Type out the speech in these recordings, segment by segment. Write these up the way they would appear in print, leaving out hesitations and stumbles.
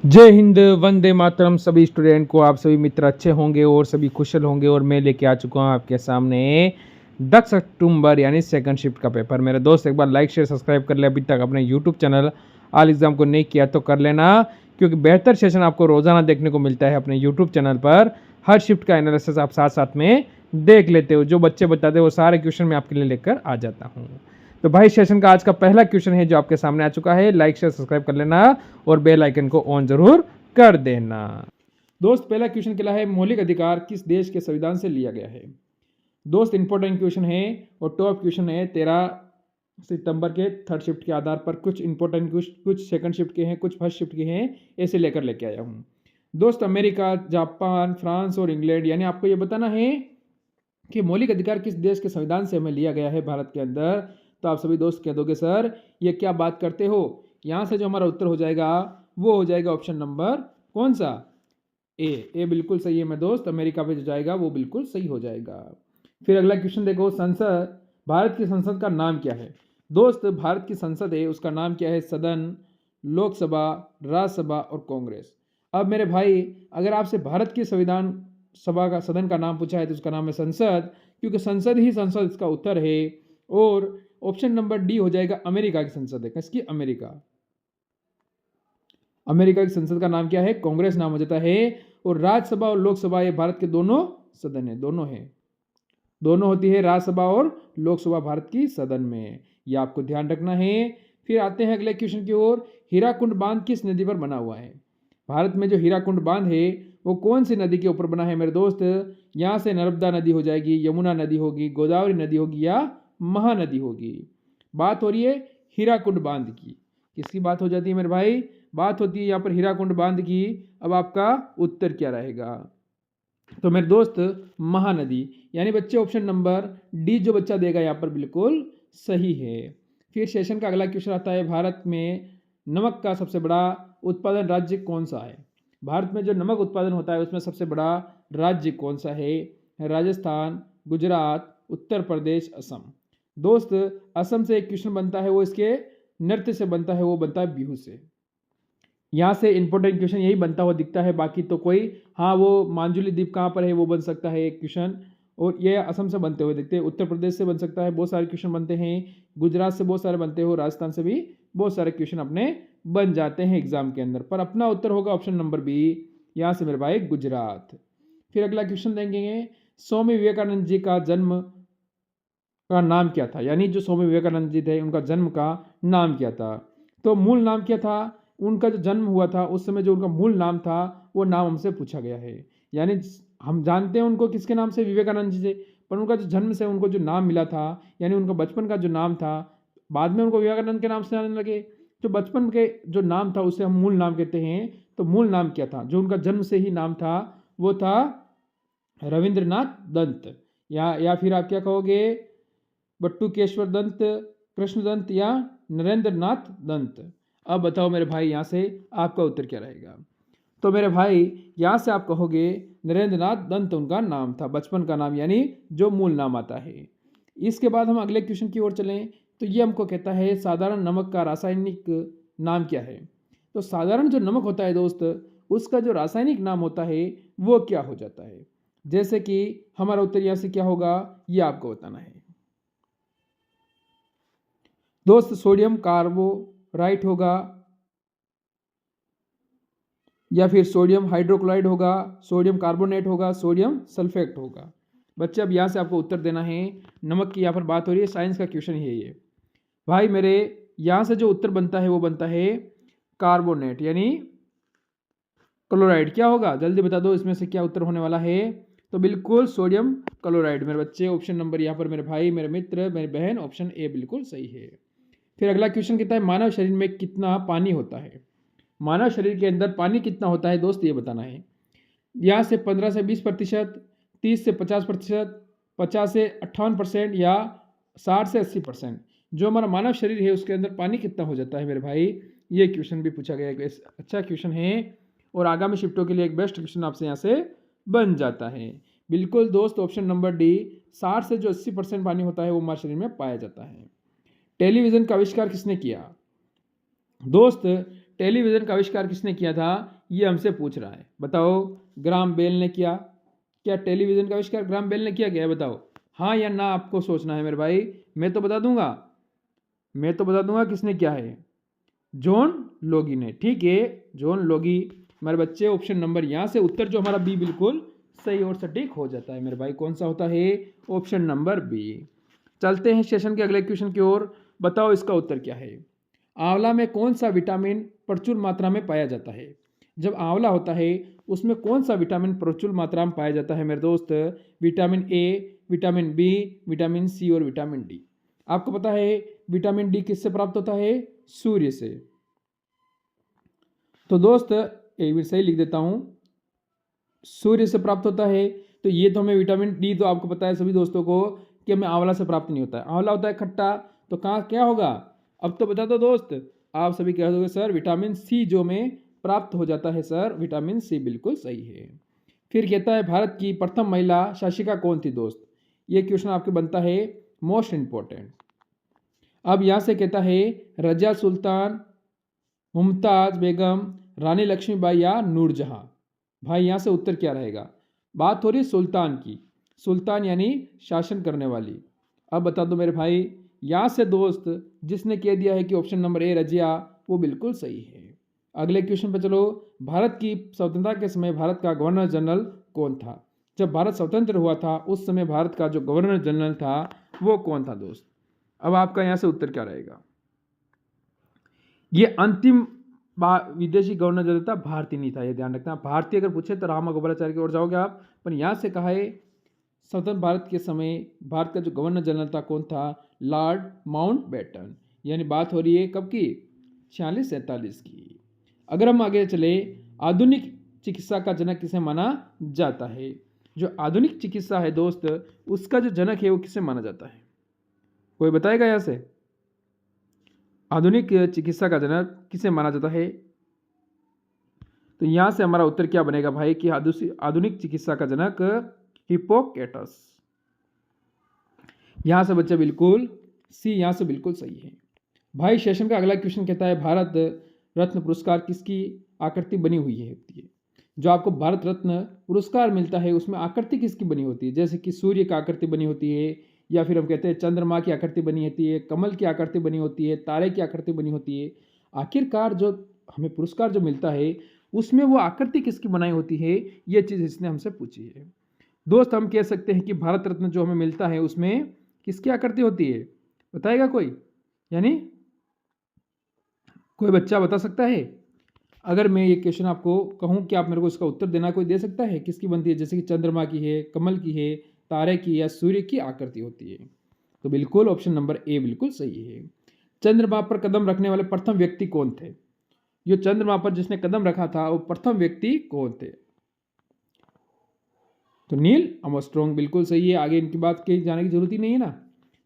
जय हिंद, वंदे मातरम। सभी स्टूडेंट को आप सभी मित्र अच्छे होंगे और सभी कुशल होंगे। और मैं लेके आ चुका हूँ आपके सामने 10 अक्टूबर यानी सेकंड शिफ्ट का पेपर। मेरे दोस्त एक बार लाइक शेयर सब्सक्राइब कर ले। अभी तक अपने यूट्यूब चैनल ऑल एग्जाम को नहीं किया तो कर लेना, क्योंकि बेहतर सेशन आपको रोजाना देखने को मिलता है अपने यूट्यूब चैनल पर। हर शिफ्ट का एनालिसिस आप साथ साथ में देख लेते हो। जो बच्चे बताते हैं वो सारे क्वेश्चन मैं आपके लिए लेकर आ जाता हूँ। तो भाई सेशन का आज का पहला क्वेश्चन है जो आपके सामने आ चुका है। लाइक शेयर सब्सक्राइब कर लेना और बेल आइकन को ऑन जरूर कर देना। दोस्त पहला क्वेश्चन क्या है, मौलिक अधिकार किस देश के संविधान से लिया गया है। दोस्त इंपॉर्टेंट क्वेश्चन है और टॉप क्वेश्चन है 13 सितंबर के थर्ड शिफ्ट के आधार पर। कुछ इंपॉर्टेंट कुछ सेकंड शिफ्ट के हैं, कुछ फर्स्ट शिफ्ट के हैं, ऐसे लेकर लेके आया हूँ। दोस्त अमेरिका, जापान, फ्रांस और इंग्लैंड, यानी आपको ये बताना है कि मौलिक अधिकार किस देश के संविधान से हमें लिया गया है भारत के अंदर। तो आप सभी दोस्त कह दोगे सर ये क्या बात करते हो। यहाँ से जो हमारा उत्तर हो जाएगा वो हो जाएगा ऑप्शन नंबर कौन सा, ए बिल्कुल सही है। मैं दोस्त अमेरिका पे जो जाएगा वो बिल्कुल सही हो जाएगा। फिर अगला क्वेश्चन देखो, संसद, भारत की संसद का नाम क्या है। दोस्त भारत की संसद है उसका नाम क्या है, सदन, लोकसभा, राज्यसभा और कांग्रेस। अब मेरे भाई अगर आपसे भारत की संविधान सभा का सदन का नाम पूछा है तो उसका नाम है संसद, क्योंकि संसद ही संसद इसका उत्तर है। और ऑप्शन नंबर डी हो जाएगा अमेरिका की संसद है। किसकी, अमेरिका। अमेरिका की संसद का नाम क्या है, कांग्रेस नाम हो जाता है। और राज्यसभा और लोकसभा ये भारत के दोनों सदन है, दोनों है, दोनों होती है राज्यसभा और लोकसभा भारत की सदन में। ये आपको ध्यान रखना है। फिर आते हैं अगले क्वेश्चन की ओर, हीराकुंड बांध किस नदी पर बना हुआ है। भारत में जो हीराकुंड बांध है वो कौन सी नदी के ऊपर बना है मेरे दोस्त। यहाँ से नर्मदा नदी हो जाएगी, यमुना नदी होगी, गोदावरी नदी होगी या महानदी होगी। बात हो रही है हीराकुंड बांध की। किसकी बात हो जाती है मेरे भाई, बात होती है यहाँ पर हीराकुंड बांध की। अब आपका उत्तर क्या रहेगा, तो मेरे दोस्त महानदी, यानी बच्चे ऑप्शन नंबर डी जो बच्चा देगा यहाँ पर बिल्कुल सही है। फिर सेशन का अगला क्वेश्चन आता है, भारत में नमक का सबसे बड़ा उत्पादन राज्य कौन सा है। भारत में जो नमक उत्पादन होता है उसमें सबसे बड़ा राज्य कौन सा है, राजस्थान, गुजरात, उत्तर प्रदेश, असम। दोस्त असम से एक क्वेश्चन बनता है, वो इसके नृत्य से बनता है, वो बनता है बिहू से। यहाँ से इंपॉर्टेंट क्वेश्चन यही बनता हुआ दिखता है, बाकी तो कोई, हाँ वो मांजुली द्वीप कहाँ पर है वो बन सकता है एक क्वेश्चन, और ये असम से बनते हुए दिखते हैं। उत्तर प्रदेश से बन सकता है, बहुत सारे क्वेश्चन बनते हैं। गुजरात से बहुत सारे बनते हो, राजस्थान से भी बहुत सारे क्वेश्चन अपने बन जाते हैं एग्जाम के अंदर। पर अपना उत्तर होगा ऑप्शन नंबर बी, यहाँ से मेरे भाई गुजरात। फिर अगला क्वेश्चन देंगे, स्वामी विवेकानंद जी का जन्म का नाम क्या था, यानी जो स्वामी विवेकानंद जी थे उनका जन्म का नाम क्या था। तो मूल नाम क्या था, उनका जो जन्म हुआ था उस समय जो उनका मूल नाम था वो नाम हमसे पूछा गया है। यानी हम जानते हैं उनको किसके नाम से, विवेकानंद जी से, पर उनका जो जन्म से उनको जो नाम मिला था, यानी उनका बचपन का जो नाम था, बाद में उनको विवेकानंद के नाम से जाने लगे। जो बचपन के जो नाम था उसे हम मूल नाम कहते हैं। तो मूल नाम क्या था, जो उनका जन्म से ही नाम था, वो था रविंद्रनाथ दंत, या फिर आप क्या कहोगे, बट्टुकेश्वर दंत, कृष्ण दंत या नरेंद्र नाथ दंत। अब बताओ मेरे भाई यहाँ से आपका उत्तर क्या रहेगा। तो मेरे भाई यहाँ से आप कहोगे नरेंद्र नाथ दंत उनका नाम था, बचपन का नाम, यानी जो मूल नाम आता है। इसके बाद हम अगले क्वेश्चन की ओर चलें तो ये हमको कहता है साधारण नमक का रासायनिक नाम क्या है। तो साधारण जो नमक होता है दोस्त, उसका जो रासायनिक नाम होता है वो क्या हो जाता है। जैसे कि हमारा उत्तर यहाँ से क्या होगा ये आपको बताना है दोस्त। सोडियम कार्बोराइट होगा, या फिर सोडियम हाइड्रोक्लोराइड होगा, सोडियम कार्बोनेट होगा, सोडियम सल्फेट होगा। बच्चे अब यहाँ से आपको उत्तर देना है। नमक की यहाँ पर बात हो रही है, साइंस का क्वेश्चन है ये भाई मेरे। यहाँ से जो उत्तर बनता है वो बनता है कार्बोनेट, यानी क्लोराइड। क्या होगा जल्दी बता दो, इसमें से क्या उत्तर होने वाला है। तो बिल्कुल सोडियम क्लोराइड मेरे बच्चे। ऑप्शन नंबर यहाँ पर मेरे भाई, मेरे मित्र, मेरी बहन, ऑप्शन ए बिल्कुल सही है। फिर अगला क्वेश्चन कहता है मानव शरीर में कितना पानी होता है। मानव शरीर के अंदर पानी कितना होता है दोस्त ये बताना है। यहाँ से 15 से 20%, 30 से 50%, 50 से 58% या 60 से 80%। जो हमारा मानव शरीर है उसके अंदर पानी कितना हो जाता है मेरे भाई, ये क्वेश्चन भी पूछा गया है। अच्छा क्वेश्चन है और आगामी शिफ्टों के लिए एक बेस्ट क्वेश्चन आपसे यहाँ से बन जाता है। बिल्कुल दोस्त ऑप्शन नंबर डी, 60 से जो 80% पानी होता है वो हमारे शरीर में पाया जाता है। टेलीविज़न का आविष्कार किसने किया। दोस्त टेलीविज़न का आविष्कार किसने किया था, ये हमसे पूछ रहा है। बताओ, ग्राहम बेल ने किया। क्या टेलीविज़न का आविष्कार ग्राहम बेल ने किया क्या है? बताओ हाँ या ना, आपको सोचना है मेरे भाई। मैं तो बता दूंगा किसने किया है। जॉन लोगी ने। ठीक है, जॉन लोगी। मेरे बच्चे ऑप्शन नंबर यहाँ से उत्तर जो हमारा बी बिल्कुल सही और सटीक हो जाता है मेरे भाई। कौन सा होता है? Option number B. चलते हैं सेशन के अगले क्वेश्चन की ओर। बताओ इसका उत्तर क्या है। आंवला में कौन सा विटामिन प्रचुर मात्रा में पाया जाता है? जब आंवला होता है उसमें कौन सा विटामिन प्रचुर मात्रा में पाया जाता है मेरे दोस्त? Vitamin A, vitamin B, vitamin C और विटामिन डी। आपको पता है विटामिन डी किससे प्राप्त होता है? सूर्य से। तो दोस्त एक बार सही लिख देता हूं, सूर्य से प्राप्त होता है। तो ये तो हमें विटामिन डी तो आपको पता है सभी दोस्तों को कि हमें आंवला से प्राप्त नहीं होता है। आंवला होता है खट्टा। तो कहाँ क्या होगा? अब तो बता दो दोस्त। आप सभी कह दोगे सर विटामिन सी जो में प्राप्त हो जाता है। सर विटामिन सी बिल्कुल सही है। फिर कहता है भारत की प्रथम महिला शासिका कौन थी दोस्त? ये क्वेश्चन आपके बनता है मोस्ट इंपॉर्टेंट। अब यहाँ से कहता है रजिया सुल्तान, मुमताज बेगम, रानी लक्ष्मीबाई या नूरजहां। भाई यहाँ से उत्तर क्या रहेगा? बात हो रही सुल्तान की। सुल्तान यानी शासन करने वाली। अब बता दो मेरे भाई। यहाँ से दोस्त जिसने कह दिया है कि ऑप्शन नंबर ए रजिया, वो बिल्कुल सही है। अगले क्वेश्चन पे चलो। भारत की स्वतंत्रता के समय भारत का गवर्नर जनरल कौन था? जब भारत स्वतंत्र हुआ था उस समय भारत का जो गवर्नर जनरल था वो कौन था दोस्त? अब आपका यहाँ से उत्तर क्या रहेगा? ये अंतिम विदेशी गवर्नर जनरल था, भारतीय नहीं था, ये ध्यान रखना। भारतीय अगर पूछे तो रामा गोपालाचार्य की ओर जाओगे आप, पर यहाँ से कहा है स्वतंत्र भारत के समय भारत का जो गवर्नर जनरल था कौन था? Lord Mountbatten. यानी बात हो रही है कब की? 46-47 की। अगर हम आगे चले, आधुनिक चिकित्सा का जनक किसे माना जाता है? जो आधुनिक चिकित्सा है दोस्त, उसका जो जनक है वो किसे माना जाता है? कोई बताएगा यहाँ से? आधुनिक चिकित्सा का जनक किसे माना जाता है? तो यहां से हमारा उत्तर क्या बनेगा भाई कि आधुनिक चिकित्सा का जनक हिप्पोक्रेटस। यहां से बच्चा बिल्कुल सी, यहां से बिल्कुल सही है भाई। सेशन का अगला क्वेश्चन कहता है भारत रत्न पुरस्कार किसकी आकृति बनी हुई है होती है? जो आपको भारत रत्न पुरस्कार मिलता है उसमें आकृति किसकी बनी होती है? जैसे कि सूर्य की आकृति बनी होती है, या फिर हम कहते हैं चंद्रमा की आकृति बनी होती है, कमल की आकृति बनी होती है, तारे की आकृति बनी होती है। आखिरकार जो हमें पुरस्कार जो मिलता है उसमें वो आकृति किसकी बनाई होती है? ये चीज़ इसने हमसे पूछी है दोस्त। हम कह सकते हैं कि भारत रत्न जो हमें मिलता है उसमें किसकी आकृति होती है? बताएगा कोई? यानी कोई बच्चा बता सकता है? अगर मैं ये क्वेश्चन आपको कहूँ कि आप मेरे को इसका उत्तर देना, कोई दे सकता है किसकी बनती है? जैसे कि चंद्रमा की है, कमल की है, तारे की या सूर्य की आकृति होती है। तो बिल्कुल ऑप्शन नंबर ए बिल्कुल सही है। चंद्रमा पर कदम रखने वाले प्रथम व्यक्ति कौन थे? जो चंद्रमा पर जिसने कदम रखा था वो प्रथम व्यक्ति कौन थे? तो नील आर्मस्ट्रांग बिल्कुल सही है। आगे इनकी बात के जाने की जरूरत ही नहीं है ना।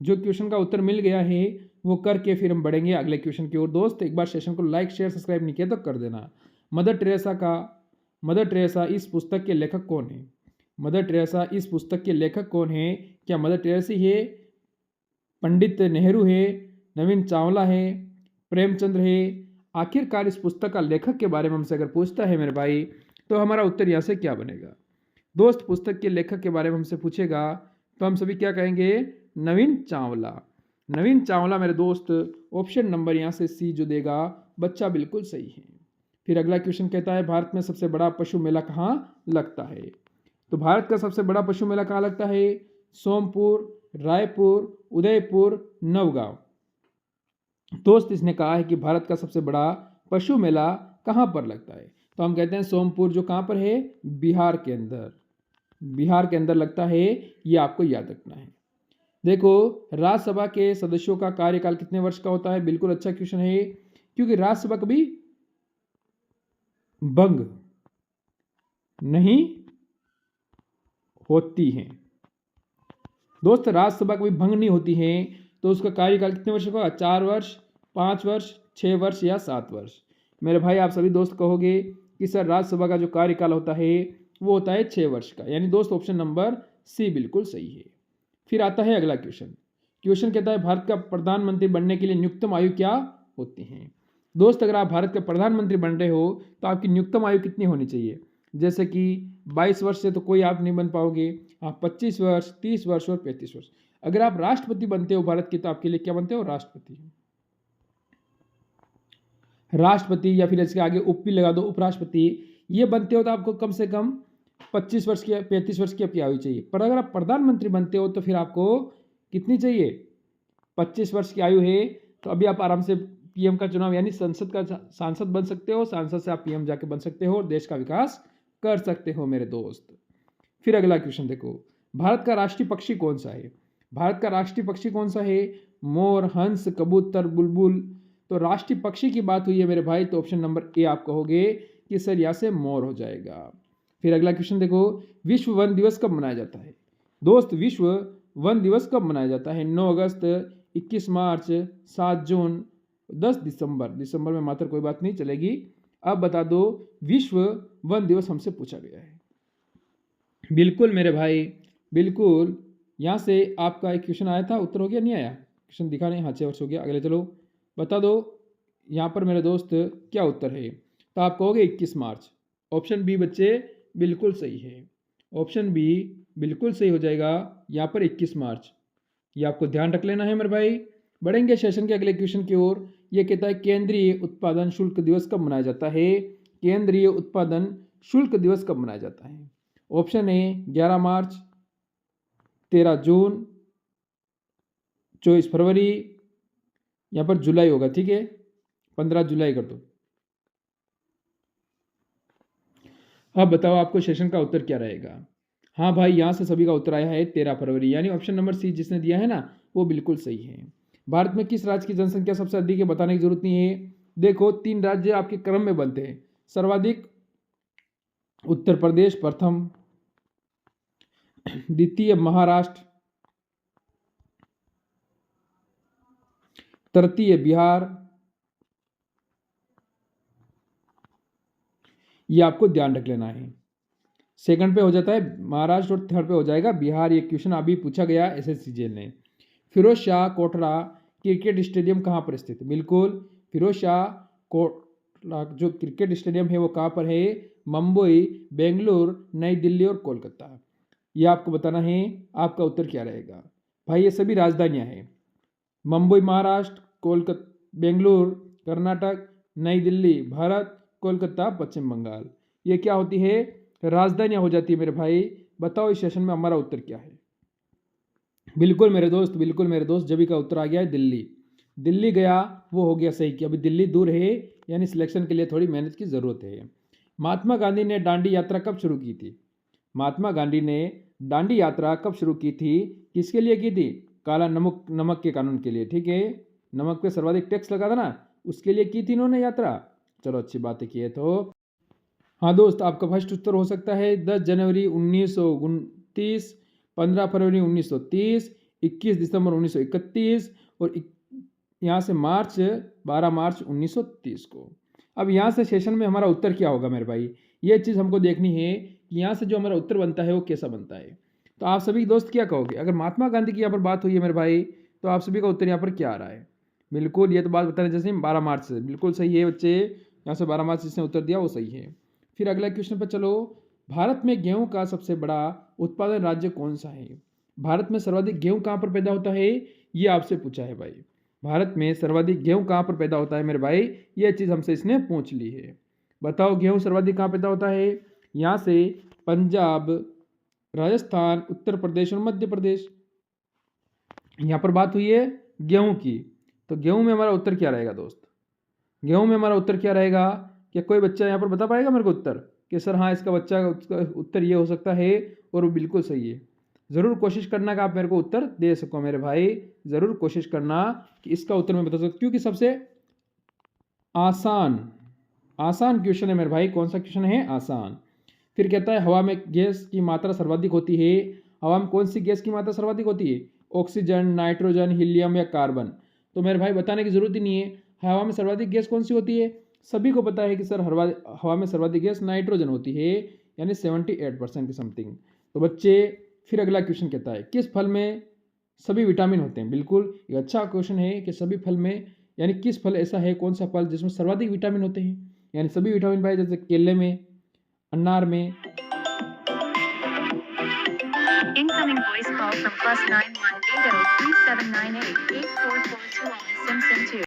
जो क्वेश्चन का उत्तर मिल गया है वो करके फिर हम बढ़ेंगे अगले क्वेश्चन की ओर। दोस्त एक बार सेशन को लाइक शेयर सब्सक्राइब नहीं किया तो कर देना। मदर टेरेसा इस पुस्तक के लेखक कौन है? मदर टेरेसा इस पुस्तक के लेखक कौन है? क्या मदर टेरेसा है, पंडित नेहरू है, नवीन चावला है, प्रेमचंद्र है? आखिरकार इस पुस्तक का लेखक के बारे में हमसे अगर पूछता है मेरे भाई तो हमारा उत्तर यहाँ से क्या बनेगा? दोस्त पुस्तक के लेखक के बारे में हमसे पूछेगा तो हम सभी क्या कहेंगे? नवीन चावला। नवीन चावला मेरे दोस्त। ऑप्शन नंबर यहाँ से सी जो देगा बच्चा बिल्कुल सही है। फिर अगला क्वेश्चन कहता है भारत में सबसे बड़ा पशु मेला कहाँ लगता है? तो भारत का सबसे बड़ा पशु मेला कहाँ लगता है? सोमपुर, रायपुर, उदयपुर, नवगांव। दोस्त इसने कहा है कि भारत का सबसे बड़ा पशु मेला कहाँ पर लगता है? तो हम कहते हैं सोमपुर, जो कहाँ पर है? बिहार के अंदर। बिहार के अंदर लगता है, ये आपको याद रखना है। देखो राज्यसभा के सदस्यों का कार्यकाल कितने वर्ष का होता है? बिल्कुल अच्छा क्वेश्चन है, क्योंकि राज्यसभा कभी भंग नहीं होती है दोस्त। राज्यसभा कभी भंग नहीं होती है तो उसका कार्यकाल कितने वर्ष का होगा? 4 वर्ष, 5 वर्ष, 6 वर्ष या 7 वर्ष? मेरे भाई आप सभी दोस्त कहोगे कि सर राज्यसभा का जो कार्यकाल होता है वो होता है 6 वर्ष का। यानी दोस्त ऑप्शन नंबर सी बिल्कुल सही है। फिर आता है अगला क्वेश्चन। क्वेश्चन कहता है भारत का प्रधानमंत्री बनने के लिए न्यूनतम आयु क्या होती है? दोस्त अगर आप भारत के प्रधानमंत्री बन रहे हो तो आपकी न्यूनतम आयु कितनी होनी चाहिए? जैसे कि 22 वर्ष से तो कोई आप नहीं बन पाओगे, आप 25 वर्ष, 30 वर्ष और 35 वर्ष। अगर आप राष्ट्रपति बनते हो भारत के तो आपके लिए क्या बनते हो? राष्ट्रपति। राष्ट्रपति या फिर इसके आगे उप भी लगा दो, उपराष्ट्रपति। ये बनते हो तो आपको कम से कम 25 वर्ष की 35 वर्ष की आपकी आयु चाहिए। पर अगर आप प्रधानमंत्री बनते हो तो फिर आपको कितनी चाहिए? 25 वर्ष की आयु है तो अभी आप आराम से पीएम का चुनाव यानी संसद का सांसद बन सकते हो, सांसद से आप पीएम जाके बन सकते हो और देश का विकास कर सकते हो मेरे दोस्त। फिर अगला क्वेश्चन देखो, भारत का राष्ट्रीय पक्षी कौन सा है? भारत का राष्ट्रीय पक्षी कौन सा है? मोर, हंस, कबूतर, बुलबुल। तो राष्ट्रीय पक्षी की बात हुई है मेरे भाई तो ऑप्शन नंबर ए आप कहोगे कि सर यहाँ से मोर हो जाएगा। फिर अगला क्वेश्चन देखो, विश्व वन दिवस कब मनाया जाता है? दोस्त विश्व वन दिवस कब मनाया जाता है? 9 अगस्त, 21 मार्च, 7 जून, 10 दिसंबर। दिसंबर में मात्र कोई बात नहीं चलेगी। अब बता दो, विश्व वन दिवस हमसे पूछा गया है। बिल्कुल मेरे भाई, बिल्कुल। यहाँ से आपका एक क्वेश्चन आया था, उत्तर हो गया नहीं आया? क्वेश्चन दिखा नहीं, हाँ 6 वर्ष हो गया। अगले चलो बता दो यहाँ पर मेरे दोस्त क्या उत्तर है? तो आप कहोगे 21 मार्च। ऑप्शन बी बच्चे बिल्कुल सही है, ऑप्शन बी बिल्कुल सही हो जाएगा यहाँ पर 21 मार्च। ये आपको ध्यान रख लेना है मेरे भाई। बढ़ेंगे सेशन के अगले क्वेश्चन की ओर। ये कहता है केंद्रीय उत्पादन शुल्क दिवस कब मनाया जाता है? केंद्रीय उत्पादन शुल्क दिवस कब मनाया जाता है? ऑप्शन ए 11 मार्च, 13 जून, 24 फरवरी, यहाँ पर जुलाई होगा, ठीक है 15 जुलाई कर दो। अब बताओ आपको सेशन का उत्तर क्या रहेगा? हाँ भाई, यहाँ से सभी का उत्तर आया है 13 फरवरी, यानी ऑप्शन नंबर सी जिसने दिया है ना वो बिल्कुल सही है। भारत में किस राज्य की जनसंख्या सबसे अधिक है? बताने की जरूरत नहीं है। देखो 3 राज्य आपके क्रम में बनते हैं। सर्वाधिक उत्तर प्रदेश प्रथम, द्वितीय महाराष्ट्र, तृतीय बिहार। ये आपको ध्यान रख लेना है। सेकंड पे हो जाता है महाराष्ट्र और थर्ड पे हो जाएगा बिहार। ये क्वेश्चन अभी पूछा गया एसएससीजीएल ने। फिरोज शाह कोटला क्रिकेट स्टेडियम कहाँ पर स्थित है? बिल्कुल, फिरोज शाह कोटला जो क्रिकेट स्टेडियम है वो कहाँ पर है? मुंबई, बेंगलुरु, नई दिल्ली और कोलकाता। ये आपको बताना है। आपका उत्तर क्या रहेगा? भाई ये सभी राजधानियाँ हैं। मुंबई महाराष्ट्र, कोलकाता बेंगलुरु कर्नाटक, नई दिल्ली भारत, कोलकाता पश्चिम बंगाल। ये क्या होती है? राजधानियाँ हो जाती है मेरे भाई। बताओ इस सेशन में हमारा उत्तर क्या है? बिल्कुल मेरे दोस्त, बिल्कुल मेरे दोस्त, जभी का उत्तर आ गया है दिल्ली। दिल्ली गया वो हो गया सही कि अभी दिल्ली दूर है, यानी सिलेक्शन के लिए थोड़ी मेहनत की ज़रूरत है। महात्मा गांधी ने दांडी यात्रा कब शुरू की थी? महात्मा गांधी ने दांडी यात्रा कब शुरू की थी? किसके लिए की थी? काला नमक के कानून के लिए, ठीक है। नमक पे सर्वाधिक टैक्स लगा था ना, उसके लिए की थी इन्होंने यात्रा। चलो अच्छी बात है की है तो। हाँ दोस्त, आपका फर्स्ट उत्तर हो सकता है 10 जनवरी 1929, 15 फरवरी 1930, 21 दिसंबर 1931 और यहाँ से 12 मार्च 1930 को। अब यहाँ से सेशन में हमारा उत्तर क्या होगा मेरे भाई? ये चीज़ हमको देखनी है कि यहाँ से जो हमारा उत्तर बनता है वो कैसा बनता है। तो आप सभी दोस्त क्या कहोगे? अगर महात्मा गांधी की यहाँ पर बात हुई है मेरे भाई तो आप सभी का उत्तर यहाँ पर क्या आ रहा है? बिल्कुल, ये तो बात बताने जैसे 12 मार्च से बिल्कुल सही है बच्चे। यहाँ से 12 मार्च जिसने उत्तर दिया वो सही है। फिर अगला क्वेश्चन पर चलो, भारत में गेहूं का सबसे बड़ा उत्पादन राज्य कौन सा है? भारत में सर्वाधिक गेहूं कहाँ पर पैदा होता है? ये आपसे पूछा है भाई। भारत में सर्वाधिक गेहूं कहाँ पर पैदा होता है मेरे भाई? ये चीज़ हमसे इसने पूछ ली है। बताओ गेहूं सर्वाधिक कहाँ पैदा होता है? यहाँ से पंजाब, राजस्थान, उत्तर प्रदेश और मध्य प्रदेश। यहाँ पर बात हुई है गेहूं की, तो गेहूं में हमारा उत्तर क्या रहेगा दोस्त? गेहूं में हमारा उत्तर क्या रहेगा? क्या कोई बच्चा यहाँ पर बता पाएगा मेरे को उत्तर कि सर हाँ इसका उसका उत्तर ये हो सकता है और वो बिल्कुल सही है? ज़रूर कोशिश करना कि आप मेरे को उत्तर दे सको मेरे भाई। ज़रूर कोशिश करना कि इसका उत्तर मैं बता सकूँ, क्योंकि सबसे आसान क्वेश्चन है मेरे भाई। कौन सा क्वेश्चन है? आसान। फिर कहता है हवा में गैस की मात्रा सर्वाधिक होती है। हवा में कौन सी गैस की मात्रा सर्वाधिक होती है? ऑक्सीजन, नाइट्रोजन, हीलियम या कार्बन? तो मेरे भाई बताने की जरूरत ही नहीं है। हवा में सर्वाधिक गैस कौन सी होती है? सभी को पता है कि सर हवा में सर्वाधिक गैस नाइट्रोजन होती है, यानी 78% की समथिंग। तो बच्चे फिर अगला क्वेश्चन कहता है किस फल में सभी विटामिन होते हैं? बिल्कुल, ये अच्छा क्वेश्चन है कि सभी फल में यानी किस फल ऐसा है, कौन सा फल जिसमें सर्वाधिक विटामिन होते हैं, यानी सभी विटामिन पाए, जैसे केले में, अनार में। Incoming voice call from +918037988442 on Simpson 2.